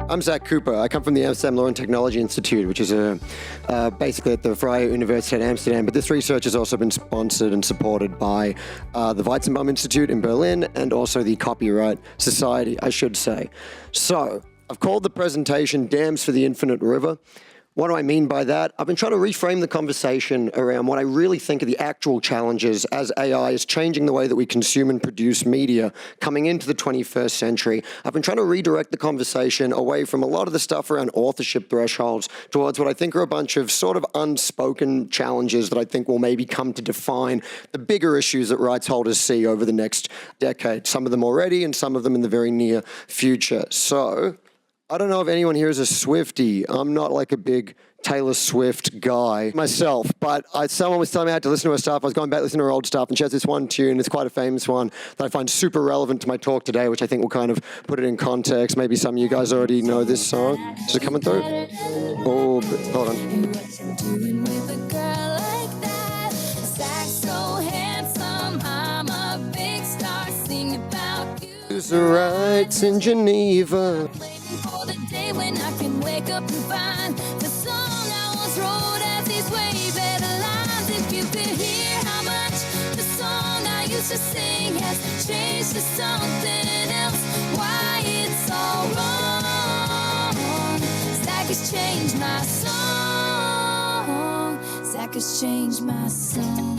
I'm Zac Cooper. I come from the Amsterdam Law and Technology Institute, which is basically at the Vrije Universiteit Amsterdam. But this research has also been sponsored and supported by the Weizenbaum Institute in Berlin and also the Copyright Society, I should say. So, I've called the presentation Dams for the Infinite River. What do I mean by that? I've been trying to reframe the conversation around what I really think are the actual challenges as AI is changing the way that we consume and produce media coming into the 21st century. I've been trying to redirect the conversation away from a lot of the stuff around authorship thresholds towards what I think are a bunch of sort of unspoken challenges that I think will maybe come to define the bigger issues that rights holders see over the next decade. Some of them already and some of them in the very near future. So, I don't know if anyone here is a Swiftie. I'm not like a big Taylor Swift guy myself, but someone was telling me I had to listen to her stuff. I was going back listening to her old stuff, and she has this one tune. It's quite a famous one that I find super relevant to my talk today, which I think will kind of put it in context. Maybe some of you guys already know this song. Is it coming through? Oh, hold on. The rights in Geneva. For the day when I can wake up and find the song I once wrote as these way better lines. If you could hear how much the song I used to sing has changed to something else, why it's all wrong. Zac has changed my song. Zac has changed my song.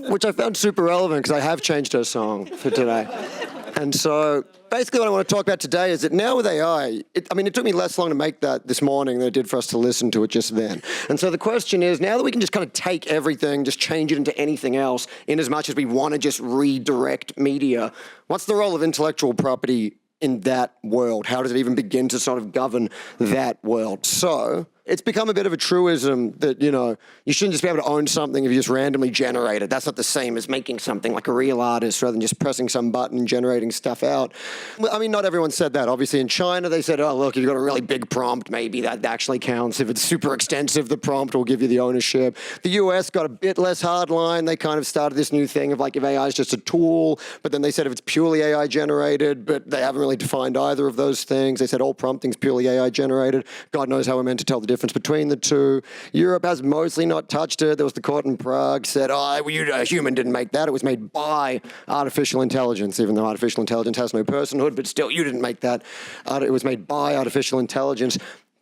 Which I found super relevant because I have changed her song for today. And so basically what I want to talk about today is that now with AI, it took me less long to make that this morning than it did for us to listen to it just then. And so the question is, now that we can just kind of take everything, just change it into anything else, in as much as we want to just redirect media, what's the role of intellectual property in that world? How does it even begin to sort of govern that world? So it's become a bit of a truism that, you shouldn't just be able to own something if you just randomly generate it. That's not the same as making something like a real artist rather than just pressing some button and generating stuff out. I mean, not everyone said that. Obviously, in China, they said, oh, look, if you've got a really big prompt, maybe that actually counts. If it's super extensive, the prompt will give you the ownership. The US got a bit less hardline. They kind of started this new thing of like if AI is just a tool, but then they said if it's purely AI generated, but they haven't really defined either of those things. They said all prompting's purely AI generated. God knows how we're meant to tell the difference between the two. Europe has mostly not touched it. There was the court in Prague said, a human didn't make that. It was made by artificial intelligence, even though artificial intelligence has no personhood, but still, you didn't make that. It was made by artificial intelligence.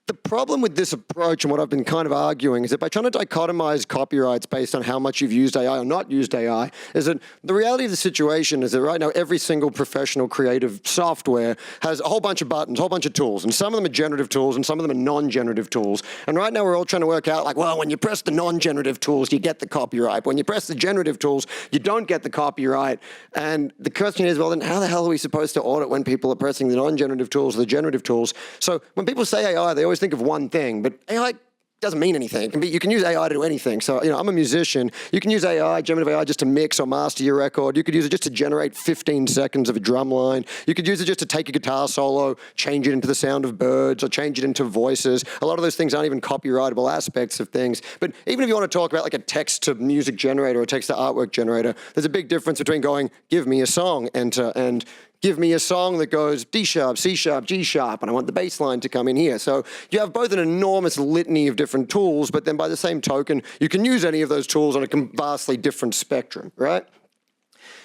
The problem with this approach and what I've been kind of arguing is that by trying to dichotomize copyrights based on how much you've used AI or not used AI, is that the reality of the situation is that right now every single professional creative software has a whole bunch of buttons, a whole bunch of tools, and some of them are generative tools and some of them are non-generative tools. And right now we're all trying to work out like, well, when you press the non-generative tools, you get the copyright. When you press the generative tools, you don't get the copyright. And the question is, well, then how the hell are we supposed to audit when people are pressing the non-generative tools or the generative tools? So when people say AI, they always think of one thing, but AI doesn't mean anything. You can use AI to do anything. So, I'm a musician. You can use AI, generative AI, just to mix or master your record. You could use it just to generate 15 seconds of a drum line. You could use it just to take a guitar solo, change it into the sound of birds, or change it into voices. A lot of those things aren't even copyrightable aspects of things. But even if you want to talk about like a text-to-music generator or a text-to-artwork generator, there's a big difference between going, give me a song, enter, and give me a song that goes D sharp, C sharp, G sharp, and I want the bass line to come in here. So you have both an enormous litany of different tools, but then by the same token, you can use any of those tools on a vastly different spectrum, right?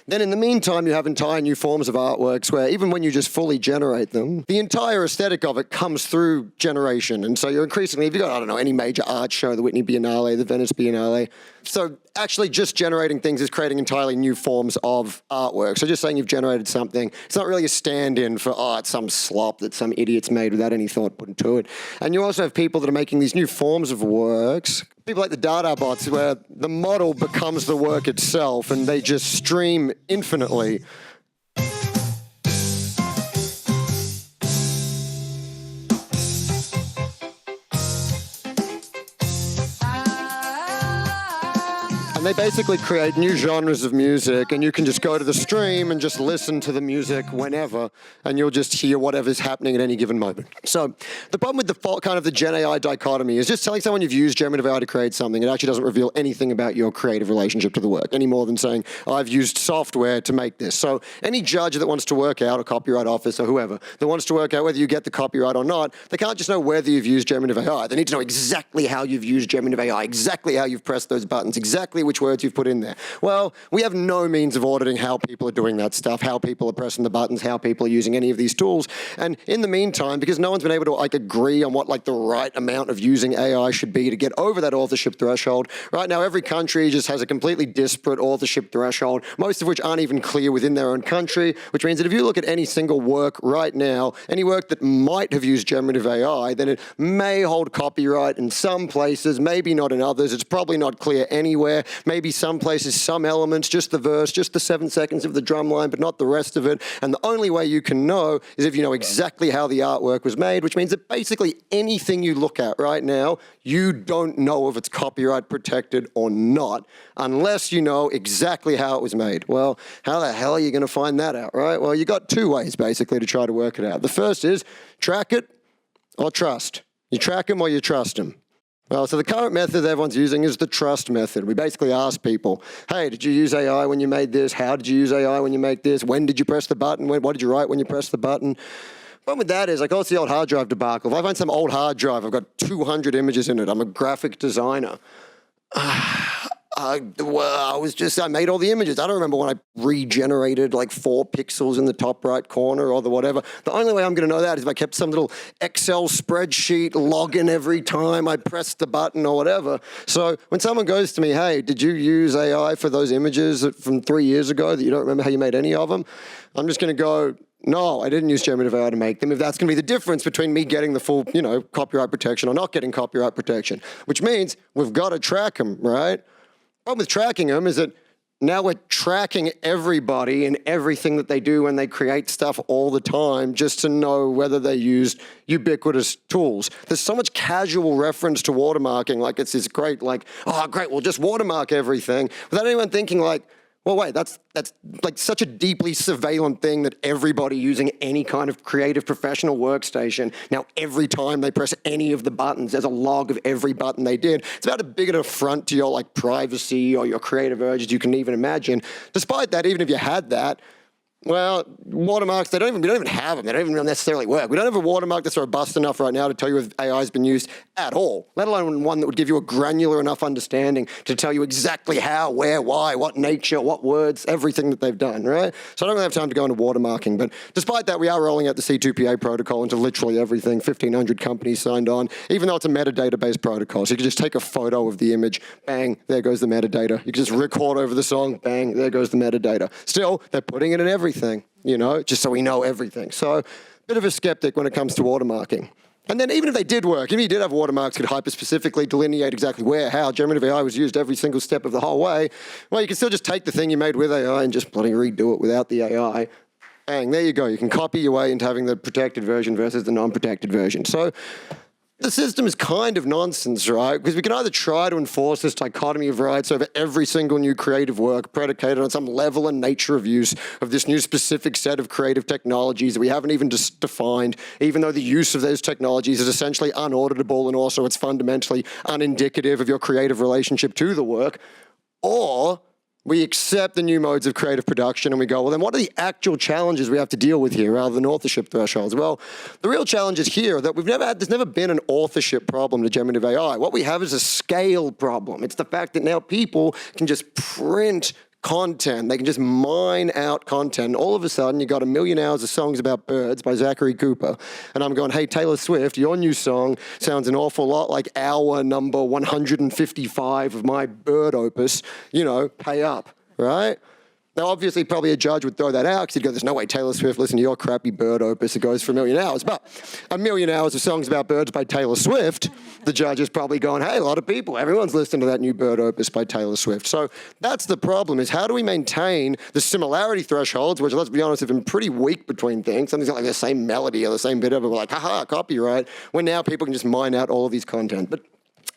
Then in the meantime, you have entire new forms of artworks where even when you just fully generate them, the entire aesthetic of it comes through generation. And so you're increasingly, if you've got, any major art show, the Whitney Biennale, the Venice Biennale. So actually just generating things is creating entirely new forms of artwork. So just saying you've generated something, it's not really a stand-in for, it's some slop that some idiot's made without any thought put into it. And you also have people that are making these new forms of works. People like the Dada bots, where the model becomes the work itself and they just stream infinitely. And they basically create new genres of music, and you can just go to the stream and just listen to the music whenever, and you'll just hear whatever's happening at any given moment. So the problem with the kind of the Gen AI dichotomy is just telling someone you've used generative AI to create something, it actually doesn't reveal anything about your creative relationship to the work, any more than saying, oh, I've used software to make this. So any judge that wants to work out, a copyright office or whoever, that wants to work out whether you get the copyright or not, they can't just know whether you've used generative AI. They need to know exactly how you've used generative AI, exactly how you've pressed those buttons, exactly which words you've put in there. Well, we have no means of auditing how people are doing that stuff, how people are pressing the buttons, how people are using any of these tools. And in the meantime, because no one's been able to agree on what the right amount of using AI should be to get over that authorship threshold, right now every country just has a completely disparate authorship threshold, most of which aren't even clear within their own country, which means that if you look at any single work right now, any work that might have used generative AI, then it may hold copyright in some places, maybe not in others. It's probably not clear anywhere. Maybe some places, some elements, just the verse, just the 7 seconds of the drum line, but not the rest of it. And the only way you can know is if you know exactly how the artwork was made, which means that basically anything you look at right now, you don't know if it's copyright protected or not, unless you know exactly how it was made. Well, how the hell are you going to find that out, right? Well, you got two ways basically to try to work it out. The first is track it or trust. You track them or you trust them. Well, so the current method everyone's using is the trust method. We basically ask people, hey, did you use AI when you made this? How did you use AI when you make this? When did you press the button? What did you write when you pressed the button? The problem with that is, it's the old hard drive debacle. If I find some old hard drive, I've got 200 images in it. I'm a graphic designer. I made all the images. I don't remember when I regenerated 4 pixels in the top right corner or the whatever. The only way I'm going to know that is if I kept some little Excel spreadsheet logging every time I pressed the button or whatever. So when someone goes to me, hey, did you use AI for those images from 3 years ago that you don't remember how you made any of them? I'm just going to go, no, I didn't use generative AI to make them. If that's going to be the difference between me getting the full, copyright protection or not getting copyright protection, which means we've got to track them, right? The problem with tracking them is that now we're tracking everybody and everything that they do when they create stuff all the time just to know whether they used ubiquitous tools. There's so much casual reference to watermarking, it's this great, oh, great, we'll just watermark everything, without anyone thinking well, wait, that's such a deeply surveillant thing that everybody using any kind of creative professional workstation, now every time they press any of the buttons, there's a log of every button they did. It's about as big an affront to your privacy or your creative urges you can even imagine. Despite that, even if you had that, well, watermarks, we don't even have them. They don't even necessarily work. We don't have a watermark that's robust enough right now to tell you if AI has been used at all, let alone one that would give you a granular enough understanding to tell you exactly how, where, why, what nature, what words, everything that they've done, right? So I don't really have time to go into watermarking, but despite that, we are rolling out the C2PA protocol into literally everything. 1,500 companies signed on, even though it's a metadata-based protocol. So you can just take a photo of the image, bang, there goes the metadata. You can just record over the song, bang, there goes the metadata. Still, they're putting it in everything, just so we know everything. So, bit of a skeptic when it comes to watermarking. And then even if they did work, if you did have watermarks that could hyper-specifically delineate exactly where, how generative AI was used every single step of the whole way, well, you can still just take the thing you made with AI and just bloody redo it without the AI. Bang, there you go. You can copy your way into having the protected version versus the non-protected version. So, the system is kind of nonsense, right? Because we can either try to enforce this dichotomy of rights over every single new creative work predicated on some level and nature of use of this new specific set of creative technologies that we haven't even defined, even though the use of those technologies is essentially unauditable and also it's fundamentally unindicative of your creative relationship to the work. Or we accept the new modes of creative production and we go, well, then what are the actual challenges we have to deal with here rather than authorship thresholds? Well, the real challenge is here that there's never been an authorship problem to generative AI. What we have is a scale problem. It's the fact that now people can just print content. They can just mine out content. All of a sudden, you got 1 million hours of songs about birds by Zachary Cooper. And I'm going, hey, Taylor Swift, your new song sounds an awful lot like hour number 155 of my bird opus. Pay up, right? Now, obviously, probably a judge would throw that out because he'd go, there's no way Taylor Swift, listen to your crappy bird opus, it goes for 1 million hours. But 1 million hours of songs about birds by Taylor Swift, the judge is probably going, hey, a lot of people, everyone's listening to that new bird opus by Taylor Swift. So that's the problem, is how do we maintain the similarity thresholds, which, let's be honest, have been pretty weak between things. Something's got like the same melody or the same bit of it, we're like, haha, copyright, when now people can just mine out all of these content. But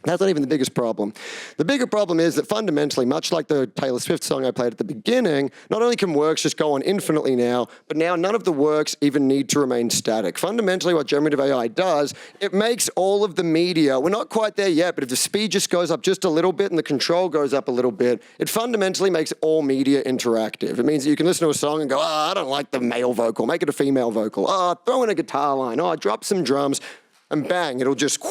That's not even the biggest problem. The bigger problem is that fundamentally, much like the Taylor Swift song I played at the beginning, not only can works just go on infinitely now, but now none of the works even need to remain static. Fundamentally, what generative AI does, it makes all of the media, we're not quite there yet, but if the speed just goes up just a little bit and the control goes up a little bit, it fundamentally makes all media interactive. It means that you can listen to a song and go, oh, I don't like the male vocal, make it a female vocal. Oh, throw in a guitar line. Oh, drop some drums, and bang, it'll just...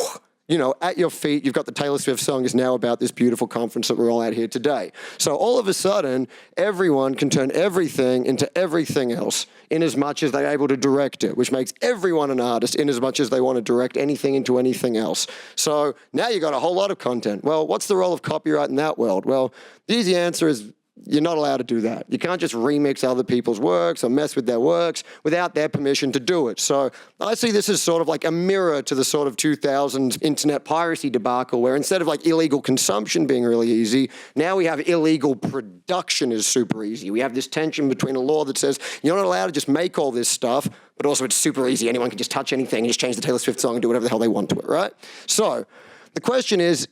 at your feet, you've got the Taylor Swift song is now about this beautiful conference that we're all at here today. So all of a sudden, everyone can turn everything into everything else in as much as they're able to direct it, which makes everyone an artist in as much as they want to direct anything into anything else. So now you've got a whole lot of content. Well, what's the role of copyright in that world? Well, the easy answer is you're not allowed to do that. You can't just remix other people's works or mess with their works without their permission to do it. So I see this as sort of like a mirror to the sort of 2000s internet piracy debacle, where instead of like illegal consumption being really easy, now we have illegal production is super easy. We have this tension between a law that says you're not allowed to just make all this stuff, but also it's super easy. Anyone can just touch anything and just change the Taylor Swift song and do whatever the hell they want to it, right? So the question is,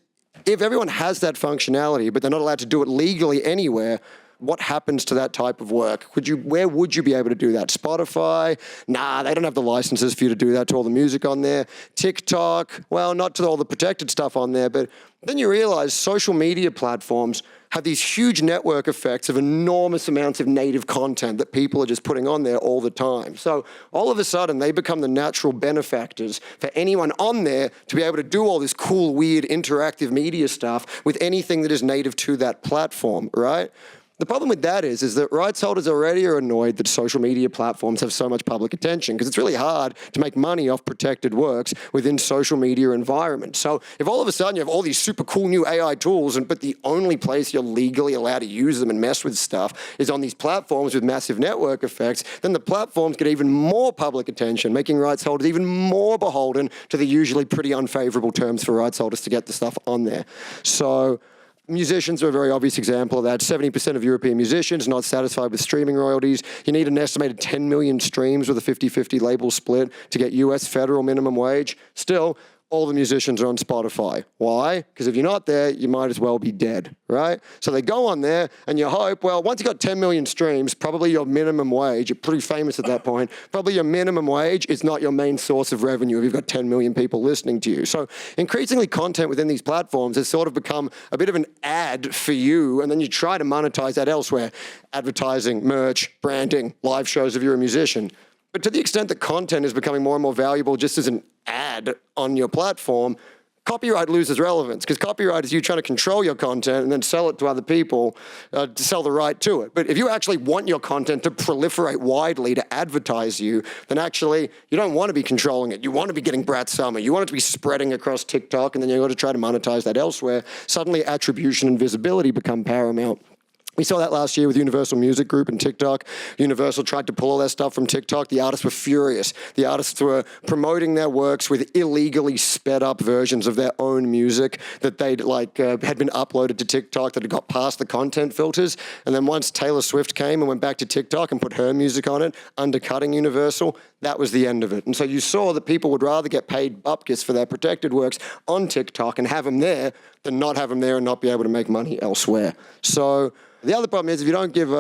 if everyone has that functionality, but they're not allowed to do it legally anywhere, what happens to that type of work? Where would you be able to do that? Spotify? Nah, they don't have the licenses for you to do that to all the music on there. TikTok? Well, not to all the protected stuff on there, but then you realize social media platforms have these huge network effects of enormous amounts of native content that people are just putting on there all the time. So all of a sudden, they become the natural benefactors for anyone on there to be able to do all this cool, weird, interactive media stuff with anything that is native to that platform, right? The problem with that is that rights holders already are annoyed that social media platforms have so much public attention, because it's really hard to make money off protected works within social media environments. So if all of a sudden you have all these super cool new AI tools, but the only place you're legally allowed to use them and mess with stuff is on these platforms with massive network effects, then the platforms get even more public attention, making rights holders even more beholden to the usually pretty unfavorable terms for rights holders to get the stuff on there. So musicians are a very obvious example of that. 70% of European musicians not satisfied with streaming royalties. You need an estimated 10 million streams with a 50-50 label split to get US federal minimum wage. Still, all the musicians are on Spotify. Why? Because if you're not there, you might as well be dead, right? So they go on there and you hope, well, once you've got 10 million streams, probably your minimum wage, you're pretty famous at that point, probably your minimum wage is not your main source of revenue if you've got 10 million people listening to you. So increasingly content within these platforms has sort of become a bit of an ad for you, and then you try to monetize that elsewhere. Advertising, merch, branding, live shows if you're a musician. But to the extent that content is becoming more and more valuable just as an ad on your platform, copyright loses relevance, because copyright is you trying to control your content and then sell it to other people to sell the right to it. But if you actually want your content to proliferate widely to advertise you, then actually you don't want to be controlling it. You want to be getting Brat Summer. You want it to be spreading across TikTok, and then you've got to try to monetize that elsewhere. Suddenly attribution and visibility become paramount. We saw that last year with Universal Music Group and TikTok. Universal tried to pull all their stuff from TikTok. The artists were furious. The artists were promoting their works with illegally sped up versions of their own music that they'd had been uploaded to TikTok that had got past the content filters. And then once Taylor Swift came and went back to TikTok and put her music on it, undercutting Universal, that was the end of it. And so you saw that people would rather get paid bupkis for their protected works on TikTok and have them there than not have them there and not be able to make money elsewhere. So the other problem is if you don't give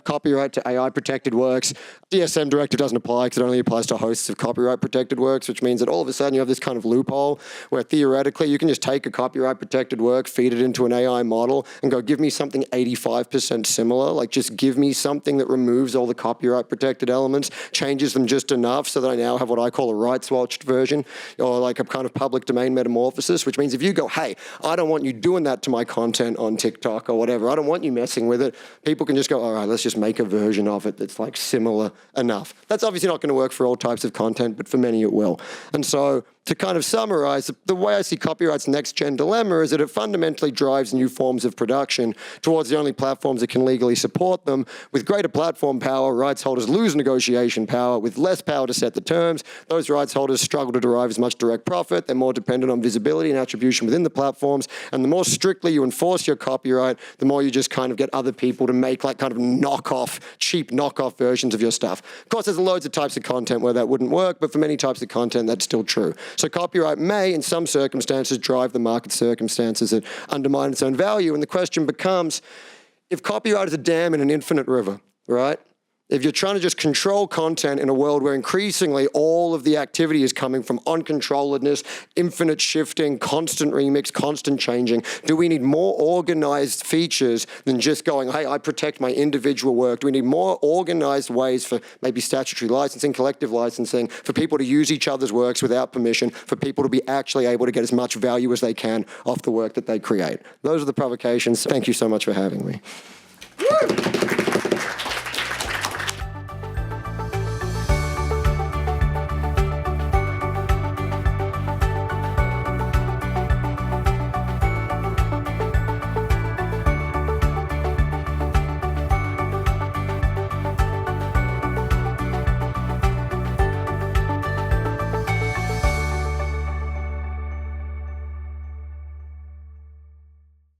copyright to AI-protected works, DSM directive doesn't apply because it only applies to hosts of copyright-protected works, which means that all of a sudden you have this kind of loophole where theoretically you can just take a copyright-protected work, feed it into an AI model, and go, give me something 85% similar. Like, just give me something that removes all the copyright-protected elements, changes them just enough so that I now have what I call a rights-watched version, or like a kind of public domain metamorphosis, which means if you go, hey, I don't want you doing that to my content on TikTok or whatever, I don't want you messing with it, people can just go, all right, let's just make a version of it that's like similar enough. That's obviously not going to work for all types of content, but for many it will. And so to kind of summarize, the way I see copyright's next-gen dilemma is that it fundamentally drives new forms of production towards the only platforms that can legally support them. With greater platform power, rights holders lose negotiation power. With less power to set the terms. Those rights holders struggle to derive as much direct profit. They're more dependent on visibility and attribution within the platforms. And the more strictly you enforce your copyright, the more you just kind of get other people to make like kind of cheap knockoff versions of your stuff. Of course, there's loads of types of content where that wouldn't work, but for many types of content, that's still true. So copyright may, in some circumstances, drive the market circumstances that undermine its own value. And the question becomes, if copyright is a dam in an infinite river, right? If you're trying to just control content in a world where increasingly all of the activity is coming from uncontrolledness, infinite shifting, constant remix, constant changing, do we need more organized features than just going, hey, I protect my individual work? Do we need more organized ways for maybe statutory licensing, collective licensing, for people to use each other's works without permission, for people to be actually able to get as much value as they can off the work that they create? Those are the provocations. Thank you so much for having me. Woo!